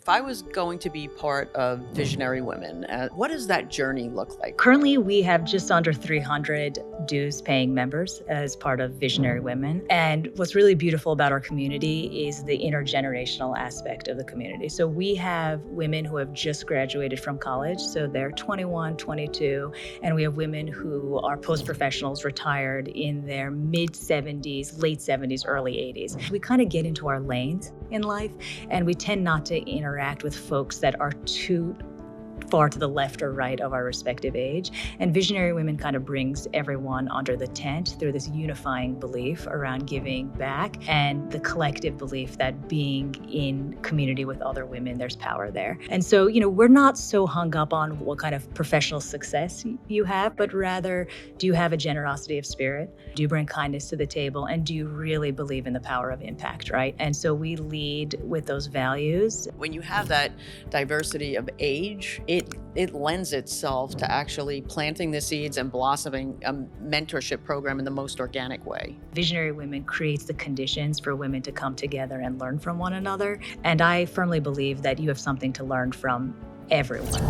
If I was going to be part of Visionary Women, what does that journey look like? Currently, we have just under 300 dues-paying members as part of Visionary Women. And what's really beautiful about our community is the intergenerational aspect of the community. So we have women who have just graduated from college, so they're 21, 22, and we have women who are post-professionals retired in their mid-70s, late 70s, early 80s. We kind of get into our lanes in life, and we tend not to interact with folks that are too far to the left or right of our respective age. And Visionary Women kind of brings everyone under the tent through this unifying belief around giving back and the collective belief that being in community with other women, there's power there. And so, we're not so hung up on what kind of professional success you have, but rather, do you have a generosity of spirit? Do you bring kindness to the table? And do you really believe in the power of impact, right? And so we lead with those values. When you have that diversity of age, it lends itself to actually planting the seeds and blossoming a mentorship program in the most organic way. Visionary Women creates the conditions for women to come together and learn from one another. And I firmly believe that you have something to learn from everyone.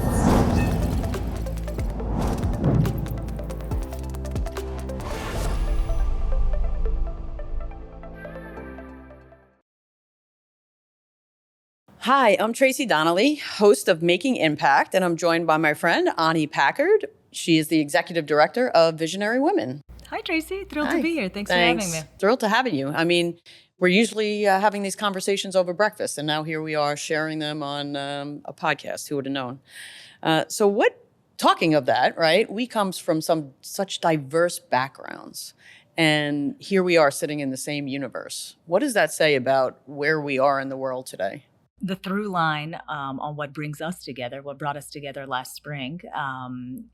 Hi, I'm Traci Donnelly, host of Making Impact, and I'm joined by my friend, Packard. She is the executive director of Visionary Women. Hi, Traci. Thrilled to be here. Thanks for having me. Thrilled to have you. I mean, we're usually having these conversations over breakfast, and now here we are sharing them on a podcast. Who would have known? Talking of that, right? We comes from such diverse backgrounds. And here we are sitting in the same universe. What does that say about where we are in the world today? The through line on what brings us together, what brought us together last spring,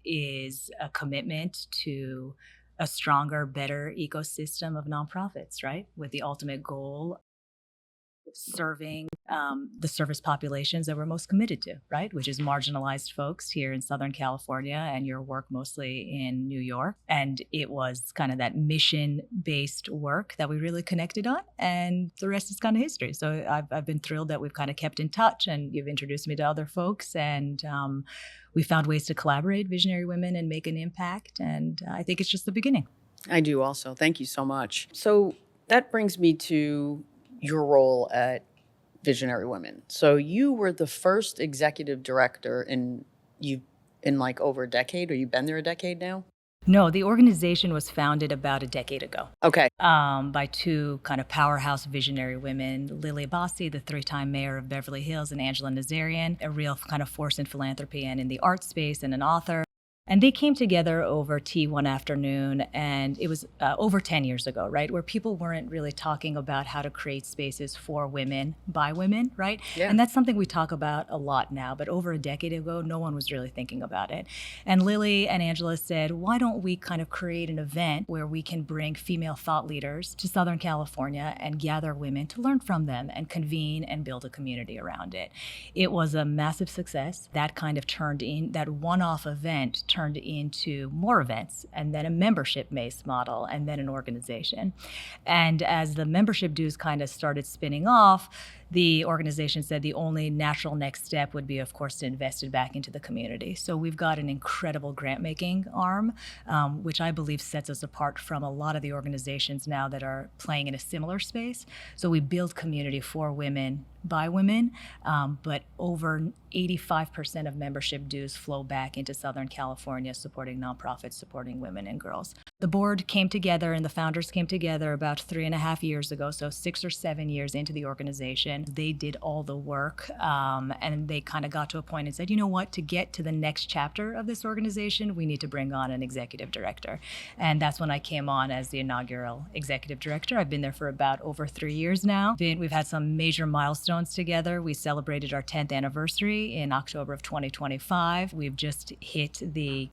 is a commitment to a stronger, better ecosystem of nonprofits, right? With the ultimate goal serving the service populations that we're most committed to, right? Which is marginalized folks here in Southern California, and your work mostly in New York. And it was kind of that mission-based work that we really connected on, and the rest is kind of history. So I've been thrilled that we've kind of kept in touch, and you've introduced me to other folks, and we found ways to collaborate, Visionary Women, and make an impact. And I think it's just the beginning. I do also. Thank you so much. So that brings me to your role at Visionary Women. So you were the first executive director in like over a decade, or you've been there a decade now? No, the organization was founded about a decade ago. Okay. By two kind of powerhouse visionary women, Lily Bossi, the 3-time mayor of Beverly Hills, and Angela Nazarian, a real kind of force in philanthropy and in the art space, and an author. And they came together over tea one afternoon, and it was over 10 years ago, right? Where people weren't really talking about how to create spaces for women, by women, right? Yeah. And that's something we talk about a lot now, but over a decade ago, no one was really thinking about it. And Lily and Angela said, why don't we kind of create an event where we can bring female thought leaders to Southern California and gather women to learn from them and convene and build a community around it. It was a massive success. That kind of that one-off event turned into more events, and then a membership-based model, and then an organization. And as the membership dues kind of started spinning off, the organization said the only natural next step would be, of course, to invest it back into the community. So we've got an incredible grant-making arm, which I believe sets us apart from a lot of the organizations now that are playing in a similar space. So we build community for women, by women, but over 85% of membership dues flow back into Southern California, supporting nonprofits, supporting women and girls. The board came together and the founders came together about 3.5 years ago, so 6 or 7 years into the organization. They did all the work, and they kind of got to a point and said, you know what, to get to the next chapter of this organization, we need to bring on an executive director. And that's when I came on as the inaugural executive director. I've been there for about over 3 years now. We've had some major milestones together. We celebrated our 10th anniversary in October of 2025. We've just hit the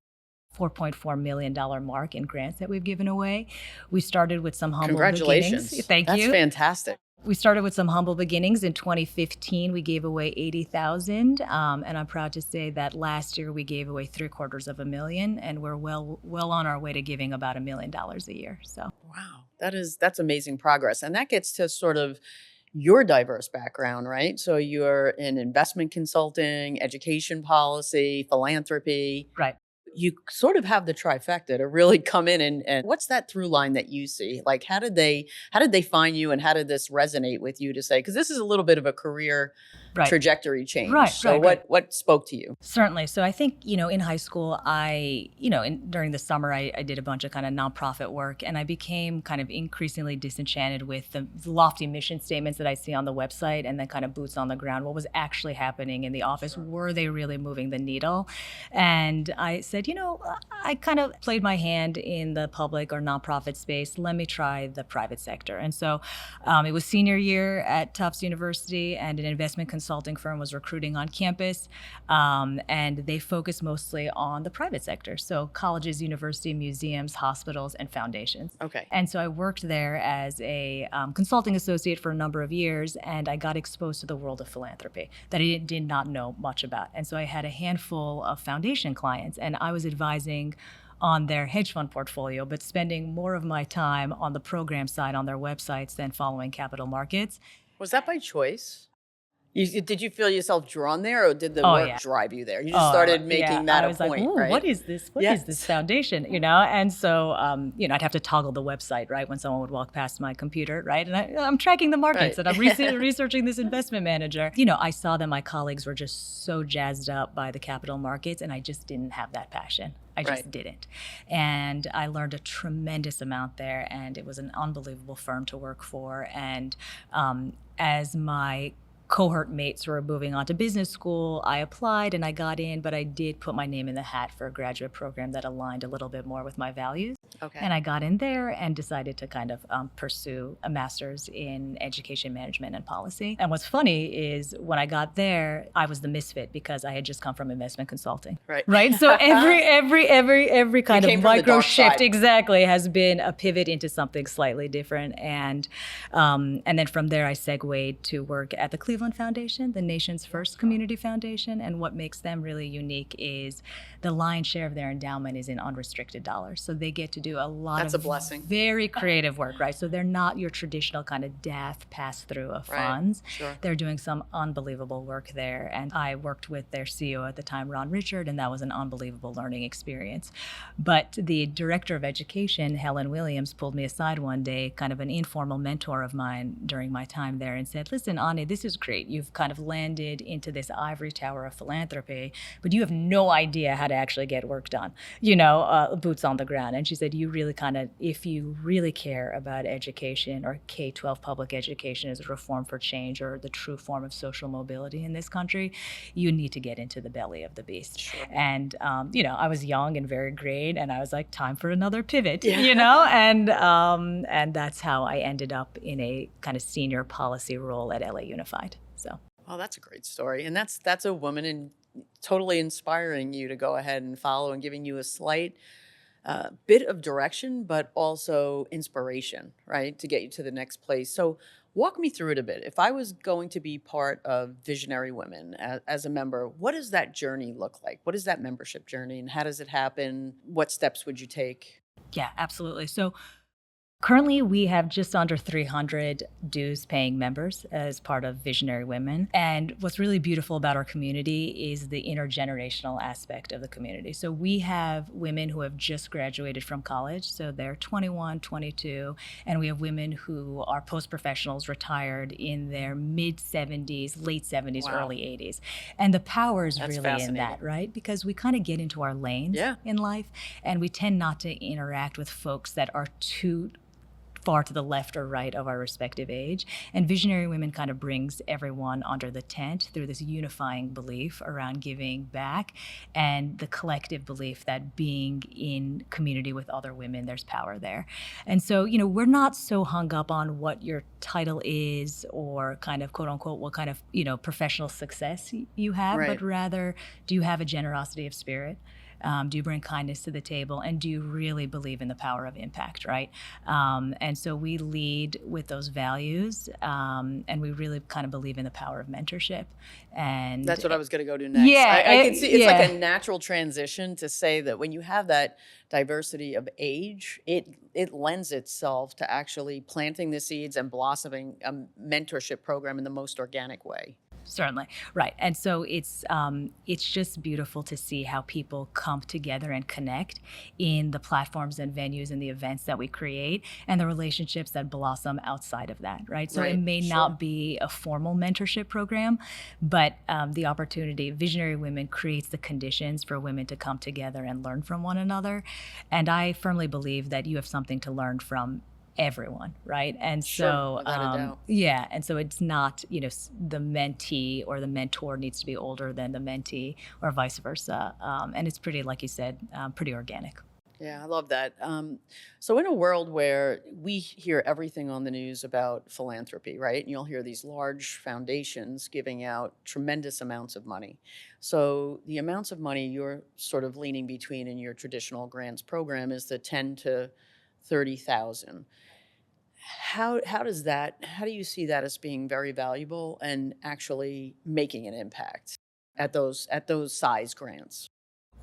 $4.4 million mark in grants that we've given away. We started with some humble beginnings. Congratulations. Thank you. That's fantastic. We started with some humble beginnings. In 2015, we gave away $80,000, and I'm proud to say that last year we gave away $750,000, and we're well on our way to giving about $1 million a year. So, wow, that's amazing progress, and that gets to sort of your diverse background, right? So you're in investment consulting, education policy, philanthropy. Right. You sort of have the trifecta to really come in and what's that through line that you see? Like how did they find you and how did this resonate with you to say, because this is a little bit of a career Right. trajectory change. Right, So right, right. what spoke to you? Certainly. So I think, in high school, during the summer, I did a bunch of kind of nonprofit work, and I became kind of increasingly disenchanted with the lofty mission statements that I see on the website and then kind of boots on the ground. What was actually happening in the office? Were they really moving the needle? And I said, I kind of played my hand in the public or nonprofit space. Let me try the private sector. And so it was senior year at Tufts University, and an investment consulting firm was recruiting on campus. And they focus mostly on the private sector. So colleges, university, museums, hospitals, and foundations. Okay. And so I worked there as a consulting associate for a number of years, and I got exposed to the world of philanthropy that I did not know much about. And so I had a handful of foundation clients, and I was advising on their hedge fund portfolio, but spending more of my time on the program side on their websites than following capital markets. Was that by choice? Did you feel yourself drawn there, or did the Oh, work yeah. drive you there? You just started making that I a was point, like, ooh, right? what is this? What is Yes. this foundation? And so, I'd have to toggle the website, right, when someone would walk past my computer, right? And I'm tracking the markets, Right. and I'm researching this investment manager. I saw that my colleagues were just so jazzed up by the capital markets, and I just didn't have that passion. I just Right. didn't. And I learned a tremendous amount there, and it was an unbelievable firm to work for. And as my cohort mates were moving on to business school, I applied and I got in, but I did put my name in the hat for a graduate program that aligned a little bit more with my values. Okay. And I got in there and decided to kind of pursue a master's in education management and policy. And what's funny is when I got there, I was the misfit because I had just come from investment consulting. Right. Right. So every kind You of came from the micro dark shift side. exactly has been a pivot into something slightly different. And then from there, I segued to work at the Cleveland Foundation, the nation's first community foundation. And what makes them really unique is the lion's share of their endowment is in unrestricted dollars. So they get to do a lot That's of a blessing. very creative work, right? So they're not your traditional kind of DAF pass-through of Right. funds. Sure. They're doing some unbelievable work there. And I worked with their CEO at the time, Ron Richard, and that was an unbelievable learning experience. But the director of education, Helen Williams, pulled me aside one day, kind of an informal mentor of mine during my time there, and said, listen, Ani, this is great. You've kind of landed into this ivory tower of philanthropy, but you have no idea how to actually get work done, boots on the ground. And she said, you really kind of, if you really care about education or K-12 public education as a reform for change or the true form of social mobility in this country, you need to get into the belly of the beast. Sure. And, I was young and very green, and I was like, time for another pivot, Yeah. and that's how I ended up in a kind of senior policy role at LA Unified. So. Oh, that's a great story. And that's a woman and totally inspiring you to go ahead and follow and giving you a slight bit of direction, but also inspiration, right, to get you to the next place. So walk me through it a bit. If I was going to be part of Visionary Women as a member, what does that journey look like? What is that membership journey and how does it happen? What steps would you take? Yeah, absolutely. So currently, we have just under 300 dues-paying members as part of Visionary Women. And what's really beautiful about our community is the intergenerational aspect of the community. So we have women who have just graduated from college, so they're 21, 22, and we have women who are post-professionals retired in their mid-70s, late 70s, Wow. early 80s. And the power is That's really in fascinating. that, right? Because we kind of get into our lanes Yeah. in life, and we tend not to interact with folks that are too far to the left or right of our respective age. And Visionary Women kind of brings everyone under the tent through this unifying belief around giving back and the collective belief that being in community with other women, there's power there. And so, we're not so hung up on what your title is or kind of quote unquote, what kind of, professional success you have, Right. but rather, do you have a generosity of spirit? Do you bring kindness to the table? And do you really believe in the power of impact, right? And so we lead with those values, and we really kind of believe in the power of mentorship. And that's what I was going to go to next. Yeah, I can see it's yeah. like a natural transition to say that when you have that diversity of age, it lends itself to actually planting the seeds and blossoming a mentorship program in the most organic way. Certainly, right. And so it's just beautiful to see how people come together and connect in the platforms and venues and the events that we create, and the relationships that blossom outside of that, right? So it Right, may sure. not be a formal mentorship program, but the opportunity, Visionary Women creates the conditions for women to come together and learn from one another. And I firmly believe that you have something to learn from everyone, right? And Sure, so without a doubt. yeah, and so it's not, the mentee or the mentor needs to be older than the mentee or vice versa. And it's pretty, like you said, pretty organic. Yeah, I love that. So, in a world where we hear everything on the news about philanthropy, right? And you'll hear these large foundations giving out tremendous amounts of money. So, the amounts of money you're sort of leaning between in your traditional grants program is the 10 to 30,000. How do you see that as being very valuable and actually making an impact at those size grants?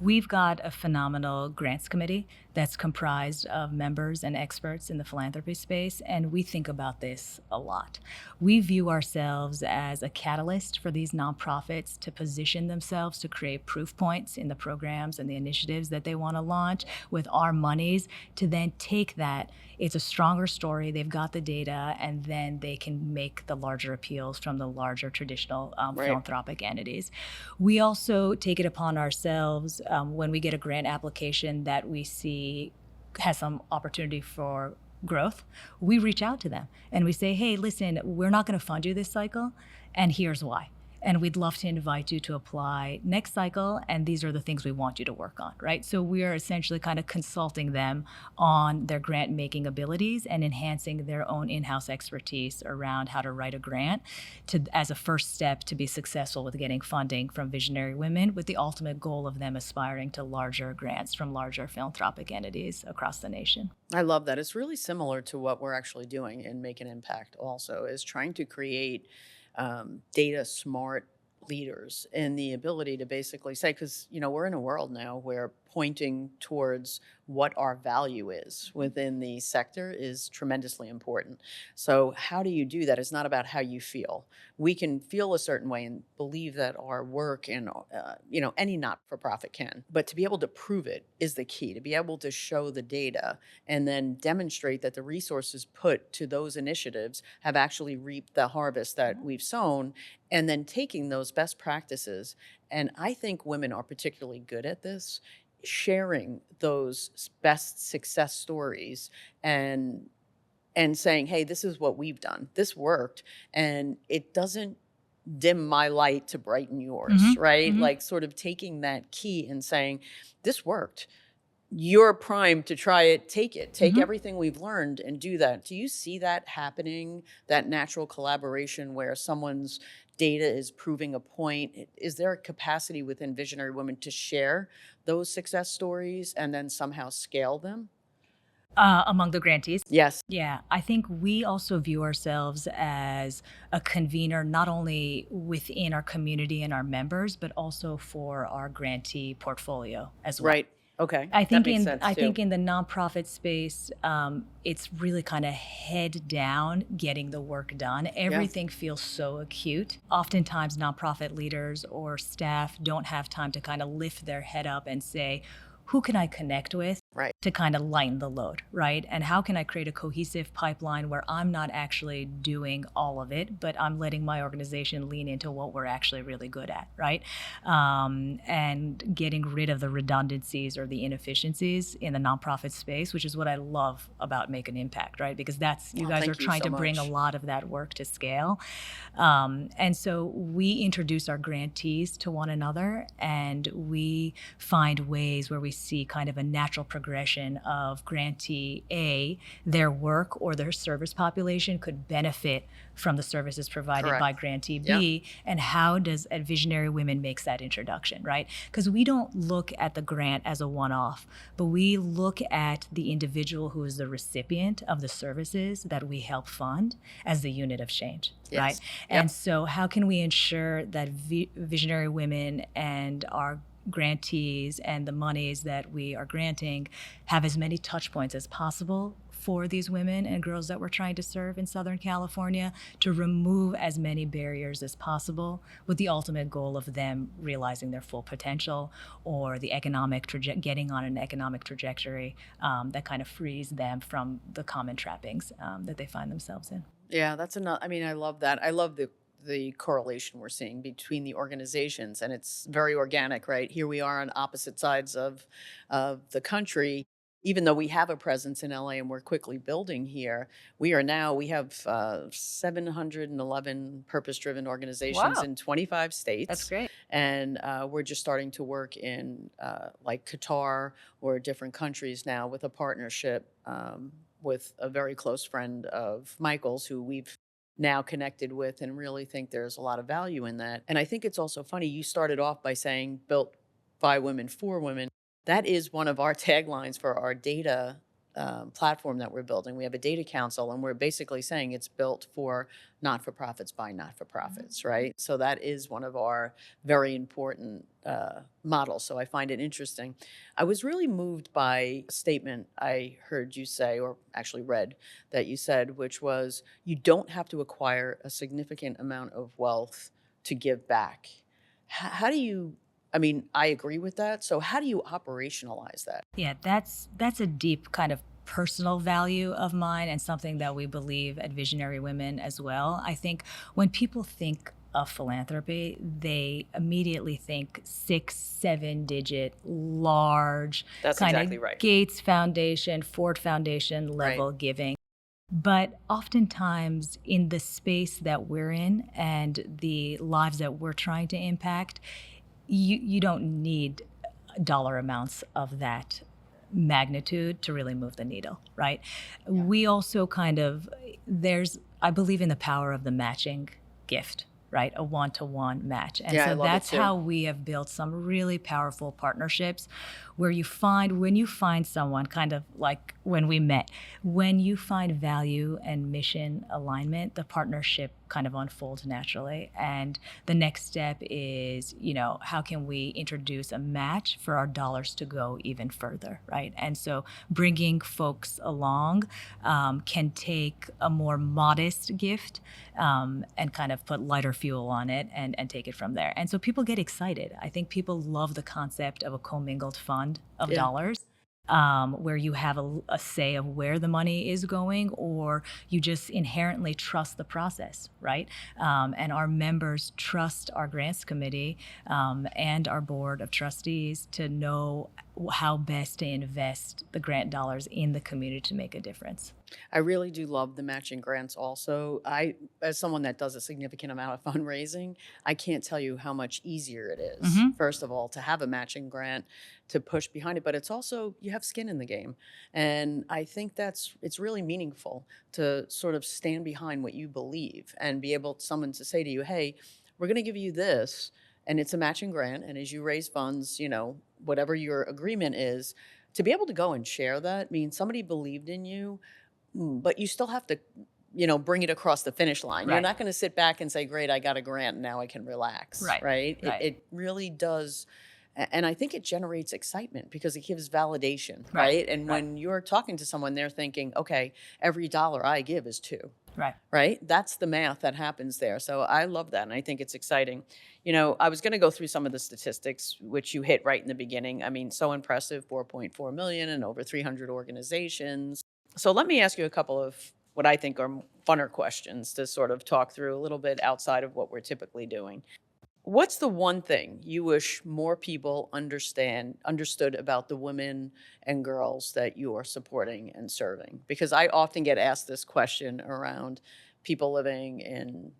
We've got a phenomenal grants committee that's comprised of members and experts in the philanthropy space, and we think about this a lot. We view ourselves as a catalyst for these nonprofits to position themselves to create proof points in the programs and the initiatives that they want to launch with our monies, to then take that. It's a stronger story. They've got the data, and then they can make the larger appeals from the larger traditional Right. philanthropic entities. We also take it upon ourselves when we get a grant application that we see has some opportunity for growth. We reach out to them and we say, hey, listen, we're not going to fund you this cycle, and here's why. And we'd love to invite you to apply next cycle, and these are the things we want you to work on, right? So we are essentially kind of consulting them on their grant making abilities and enhancing their own in-house expertise around how to write a grant as a first step to be successful with getting funding from Visionary Women, with the ultimate goal of them aspiring to larger grants from larger philanthropic entities across the nation. I love that. It's really similar to what we're actually doing in Make an Impact also, is trying to create data smart leaders and the ability to basically say, because, we're in a world now where pointing towards what our value is within the sector is tremendously important. So how do you do that? It's not about how you feel. We can feel a certain way and believe that our work and, any not-for-profit can, but to be able to prove it is the key, to be able to show the data and then demonstrate that the resources put to those initiatives have actually reaped the harvest that we've sown, and then taking those best practices. And I think women are particularly good at this, sharing those best success stories and saying, hey, this is what we've done. This worked. And it doesn't dim my light to brighten yours, right? Like sort of taking that key and saying, this worked. You're primed to try it, take it. Take everything we've learned and do that. Do you see that happening, that natural collaboration where someone's data is proving a point? Is there a capacity within Visionary Women to share those success stories and then somehow scale them? Among the grantees? Yes. Yeah, I think we also view ourselves as a convener, not only within our community and our members, but also for our grantee portfolio as well. Right. Okay. I think that makes sense I too. think in the nonprofit space, it's really kind of head down getting the work done. Everything feels so acute. Oftentimes, nonprofit leaders or staff don't have time to kind of lift their head up and say, who can I connect with Right. to kind of lighten the load, right? And how can I create a cohesive pipeline where I'm not actually doing all of it, but I'm letting my organization lean into what we're actually really good at, right? And getting rid of the redundancies or the inefficiencies in the nonprofit space, which is what I love about Make an Impact, right? Because you guys thank are you trying so to bring a much. lot of that work to scale. And so we introduce our grantees to one another, and we find ways where we see kind of a natural progression progression of grantee A, their work or their service population could benefit from the services provided by Correct. grantee Yeah. B, and how does at Visionary Women makes that introduction, right? Because we don't look at the grant as a one-off, but we look at the individual who is the recipient of the services that we help fund as the unit of change, Yes. right? Yep. And so how can we ensure that Visionary Women and our grantees and the monies that we are granting have as many touch points as possible for these women and girls that we're trying to serve in Southern California, to remove as many barriers as possible, with the ultimate goal of them realizing their full potential, or the economic getting on an economic trajectory that kind of frees them from the common trappings that they find themselves in. Yeah, that's enough. I mean, I love that. I love the correlation we're seeing between the organizations, and it's very organic, right? Here we are on opposite sides of the country. Even though we have a presence in LA and we're quickly building here, we have 711 purpose-driven organizations Wow, in 25 that's states, great. and we're just starting to work in like Qatar or different countries now with a partnership. With a very close friend of Michael's who we've now connected with, and really think there's a lot of value in that. And I think it's also funny, you started off by saying built by women for women. That is one of our taglines for our data platform that we're building. We have a data council, and we're basically saying it's built for not for profits by not for profits, right? So that is one of our very important models. So I find it interesting. I was really moved by a statement I heard you say, or actually read that you said, which was you don't have to acquire a significant amount of wealth to give back. How do you? I mean, I agree with that. So how do you operationalize that? Yeah, that's a deep kind of personal value of mine, and something that we believe at Visionary Women as well. I think when people think of philanthropy, they immediately think 6, 7 digit, large, That's kind exactly of right. Gates Foundation, Ford Foundation Right. level giving. But oftentimes, in the space that we're in and the lives that we're trying to impact, you don't need dollar amounts of that magnitude to really move the needle, right? Yeah. We also I believe in the power of the matching gift, right? A one-to-one match. And Yeah, I so love it that's too. how we have built some really powerful partnerships, where when you find someone, kind of like when we met, when you find value and mission alignment, the partnership kind of unfolds naturally. And the next step is, how can we introduce a match for our dollars to go even further, right? And so bringing folks along can take a more modest gift and kind of put lighter fuel on it and take it from there. And so people get excited. I think people love the concept of a commingled fund of Yeah. dollars. Where you have a say of where the money is going, or you just inherently trust the process, right? And our members trust our grants committee and our board of trustees to know how best to invest the grant dollars in the community to make a difference. I really do love the matching grants also. As someone that does a significant amount of fundraising, I can't tell you how much easier it is, first of all, to have a matching grant to push behind it, but it's also, you have skin in the game. And I think it's really meaningful to sort of stand behind what you believe and be able someone to say to you, hey, we're going to give you this, and it's a matching grant. And as you raise funds, whatever your agreement is, to be able to go and share that means somebody believed in you. But you still have to, bring it across the finish line. You're Right. not going to sit back and say, great, I got a grant, now I can relax, Right. right? Right. It really does. And I think it generates excitement because it gives validation, Right. right? And when you're talking to someone, they're thinking, okay, every dollar I give is two, Right. right? That's the math that happens there. So I love that. And I think it's exciting. I was going to go through some of the statistics, which you hit right in the beginning. I mean, so impressive, 4.4 million and over 300 organizations. So let me ask you a couple of what I think are funner questions to sort of talk through a little bit outside of what we're typically doing. What's the one thing you wish more people understood about the women and girls that you are supporting and serving? Because I often get asked this question around people living in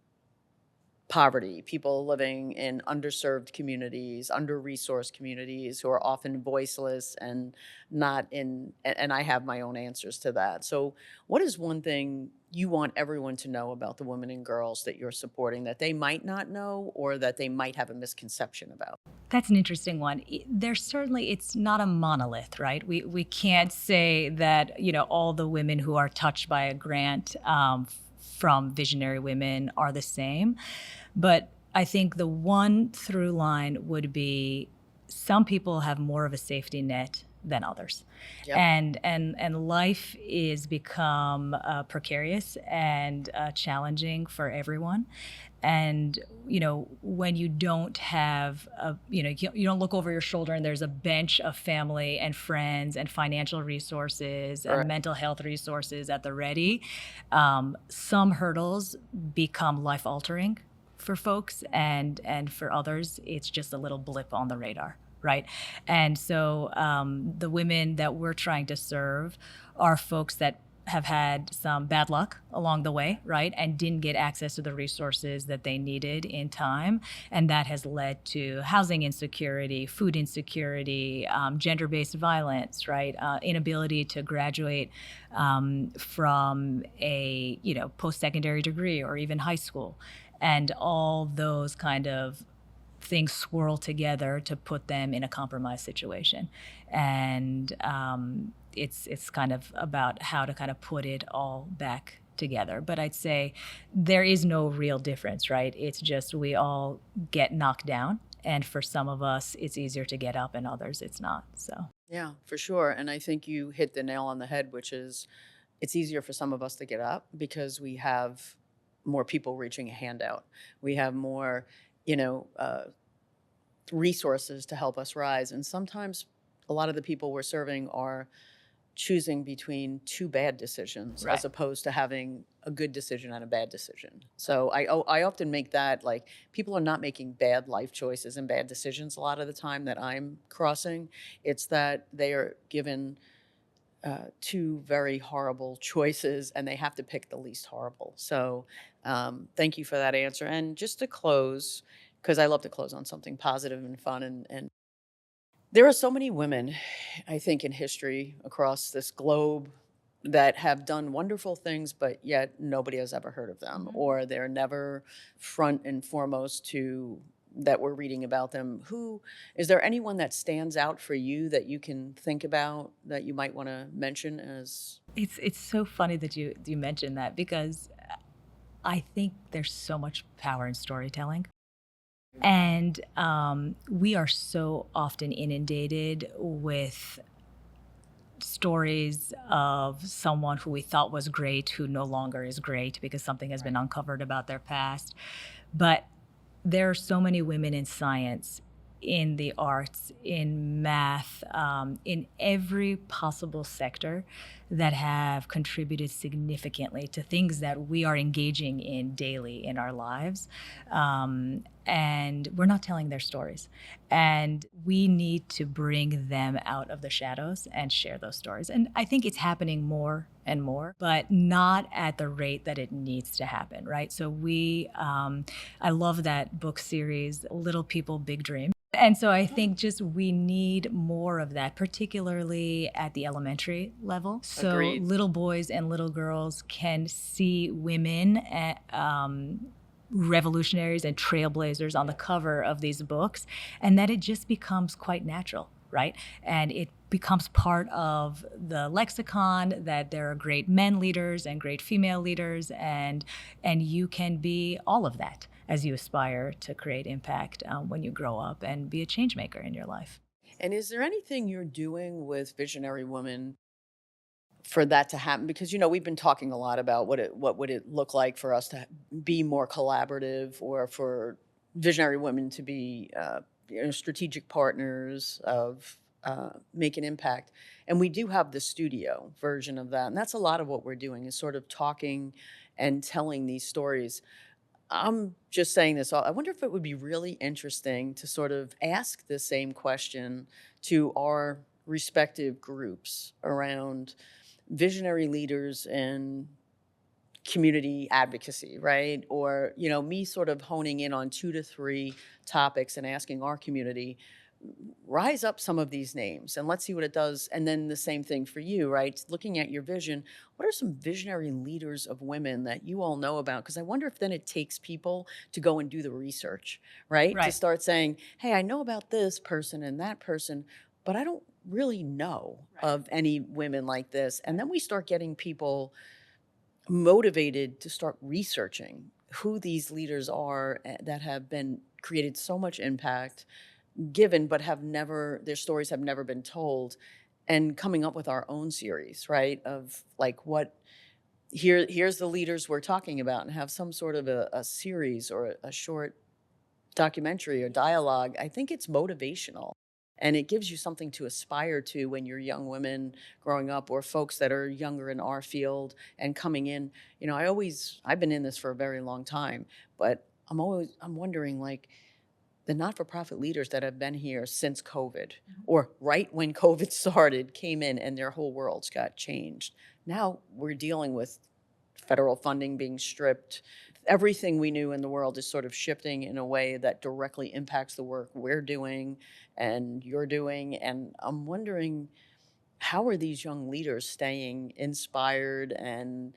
poverty, people living in underserved communities, under-resourced communities who are often voiceless and not in, and I have my own answers to that. So what is one thing you want everyone to know about the women and girls that you're supporting that they might not know or that they might have a misconception about? That's an interesting one. There's certainly, it's not a monolith, right? We can't say that, all the women who are touched by a grant from Visionary Women are the same. But I think the one through line would be some people have more of a safety net than others. Yep. And life is become precarious and challenging for everyone. And when you don't have you don't look over your shoulder and there's a bench of family and friends and financial resources Right. and mental health resources at the ready, some hurdles become life altering for folks, and for others it's just a little blip on the radar, right? And so the women that we're trying to serve are folks that have had some bad luck along the way, right? And didn't get access to the resources that they needed in time. And that has led to housing insecurity, food insecurity, gender-based violence, right? Inability to graduate from a, post-secondary degree or even high school. And all those kind of things swirl together to put them in a compromised situation. And it's kind of about how to kind of put it all back together. But I'd say there is no real difference, right? It's just we all get knocked down. And for some of us, it's easier to get up, and others, it's not. So, Yeah, for sure. And I think you hit the nail on the head, which is it's easier for some of us to get up because we have more people reaching a hand out. We have more, you know, resources to help us rise. And sometimes a lot of the people we're serving are choosing between two bad decisions Right. as opposed to having a good decision and a bad decision. So I often make that like people are not making bad life choices and bad decisions a lot of the time that I'm crossing. It's that they are given two very horrible choices and they have to pick the least horrible. So thank you for that answer. And just to close, because I love to close on something positive and fun, and there are so many women, I think, in history across this globe that have done wonderful things, but yet nobody has ever heard of them, or they're never front and foremost to that we're reading about them. Who is there anyone that stands out for you that you can think about that you might want to mention as it's so funny that you mentioned that, because I think there's so much power in storytelling. And we are so often inundated with stories of someone who we thought was great who no longer is great because something has been uncovered about their past. But there are so many women in science, in the arts, in math, in every possible sector that have contributed significantly to things that we are engaging in daily in our lives. And we're not telling their stories. And we need to bring them out of the shadows and share those stories. And I think it's happening more and more, but not at the rate that it needs to happen, right? So I love that book series, Little People, Big Dreams. And so I think just we need more of that, particularly at the elementary level. So Agreed. little boys and little girls can see women revolutionaries and trailblazers on the cover of these books, and that it just becomes quite natural, right? And it becomes part of the lexicon that there are great men leaders and great female leaders, and you can be all of that as you aspire to create impact when you grow up and be a change maker in your life. and is there anything you're doing with Visionary Women for that to happen? Because we've been talking a lot about what would it look like for us to be more collaborative, or for Visionary Women to be strategic partners of make an impact. And we do have the studio version of that, and that's a lot of what we're doing is sort of talking and telling these stories. I'm just saying this. I wonder if it would be really interesting to sort of ask the same question to our respective groups around visionary leaders in community advocacy, right? Or, me sort of honing in on 2 to 3 topics and asking our community, rise up some of these names and let's see what it does. And then the same thing for you, right? Looking at your vision, what are some visionary leaders of women that you all know about? Because I wonder if then it takes people to go and do the research, right? To Right. start saying, hey, I know about this person and that person, but I don't really know of any women like this. And then we start getting people motivated to start researching who these leaders are that have been created so much impact given but have never, their stories have never been told, and coming up with our own series, right, of like what here's the leaders we're talking about, and have some sort of a series or a short documentary or dialogue. I think it's motivational, and it gives you something to aspire to when you're young women growing up, or folks that are younger in our field and coming in. I've been in this for a very long time, but I'm wondering, like, the not-for-profit leaders that have been here since COVID, or right when COVID started, came in and their whole worlds got changed. Now we're dealing with federal funding being stripped. Everything we knew in the world is sort of shifting in a way that directly impacts the work we're doing and you're doing. And I'm wondering, how are these young leaders staying inspired and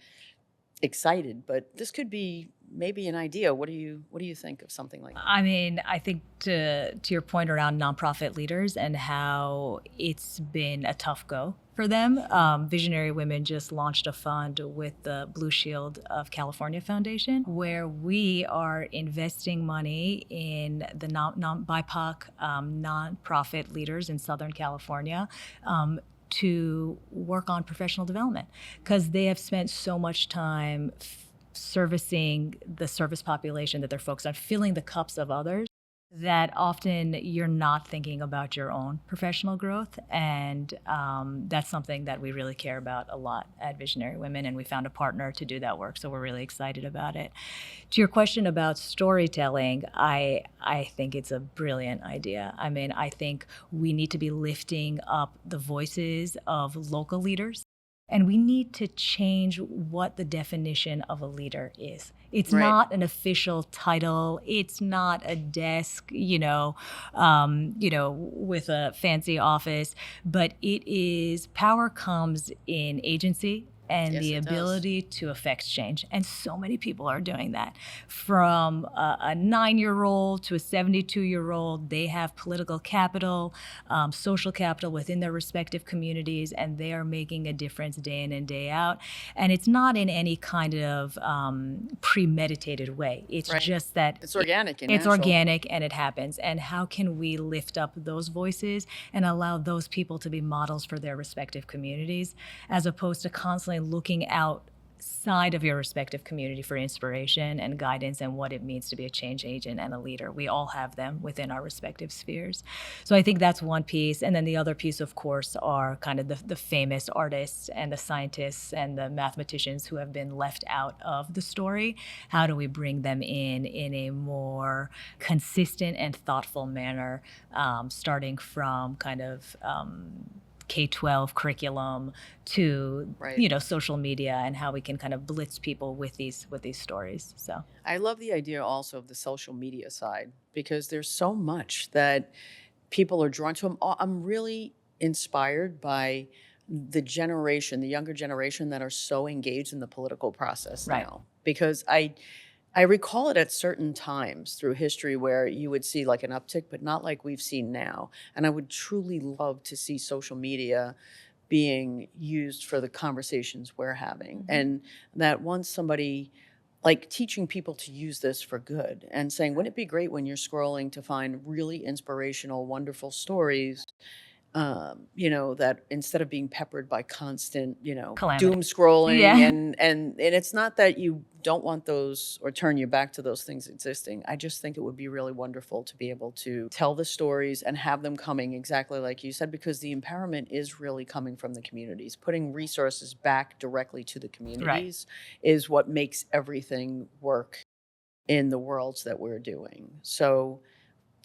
excited? But this could be maybe an idea. What do you think of something like that? I mean, I think to your point around nonprofit leaders and how it's been a tough go for them, Visionary Women just launched a fund with the Blue Shield of California Foundation, where we are investing money in the BIPOC nonprofit leaders in Southern California, to work on professional development, because they have spent so much time servicing the service population that they're focused on, filling the cups of others, that often you're not thinking about your own professional growth. And that's something that we really care about a lot at Visionary Women, and we found a partner to do that work, so we're really excited about it. To your question about storytelling, I think it's a brilliant idea. I mean, I think we need to be lifting up the voices of local leaders, and we need to change what the definition of a leader is. It's Right. not an official title. It's not a desk, with a fancy office. But it is, power comes in agency and Yes, the it does. ability to affect change. And so many people are doing that. From a 9-year-old to a 72-year-old, they have political capital, social capital within their respective communities, and they are making a difference day in and day out. And it's not in any kind of premeditated way. It's Right. just that It's organic and it's natural. organic, and it happens. And how can we lift up those voices and allow those people to be models for their respective communities, as opposed to constantly looking outside of your respective community for inspiration and guidance and what it means to be a change agent and a leader. We all have them within our respective spheres. So I think that's one piece. And then the other piece, of course, are kind of the famous artists and the scientists and the mathematicians who have been left out of the story. How do we bring them in a more consistent and thoughtful manner, starting from kind of K-12 curriculum to Right. social media, and how we can kind of blitz people with these stories. So I love the idea also of the social media side, because there's so much that people are drawn to. I'm really inspired by the younger generation that are so engaged in the political process Right. now, because I recall it at certain times through history where you would see like an uptick, but not like we've seen now. And I would truly love to see social media being used for the conversations we're having. And that once somebody, like, teaching people to use this for good and saying, wouldn't it be great when you're scrolling to find really inspirational, wonderful stories, that instead of being peppered by constant, Calamity. doom scrolling, Yeah. and it's not that you don't want those or turn your back to those things existing. I just think it would be really wonderful to be able to tell the stories and have them coming exactly like you said, because the empowerment is really coming from the communities. Putting resources back directly to the communities is what makes everything work in the worlds that we're doing. So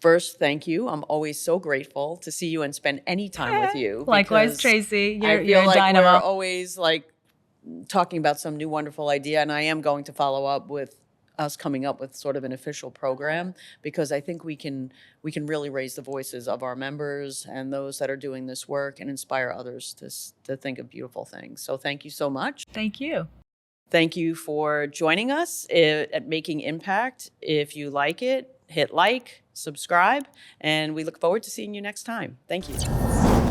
first, thank you. I'm always so grateful to see you and spend any time with you. Likewise, Because Tracy, I you're feel a like we're dynamo. always like talking about some new wonderful idea, and I am going to follow up with us coming up with sort of an official program, because I think we can really raise the voices of our members and those that are doing this work and inspire others to think of beautiful things. So thank you so much. Thank you. Thank you for joining us at Making Impact. If you like it, hit like, subscribe, and we look forward to seeing you next time. Thank you.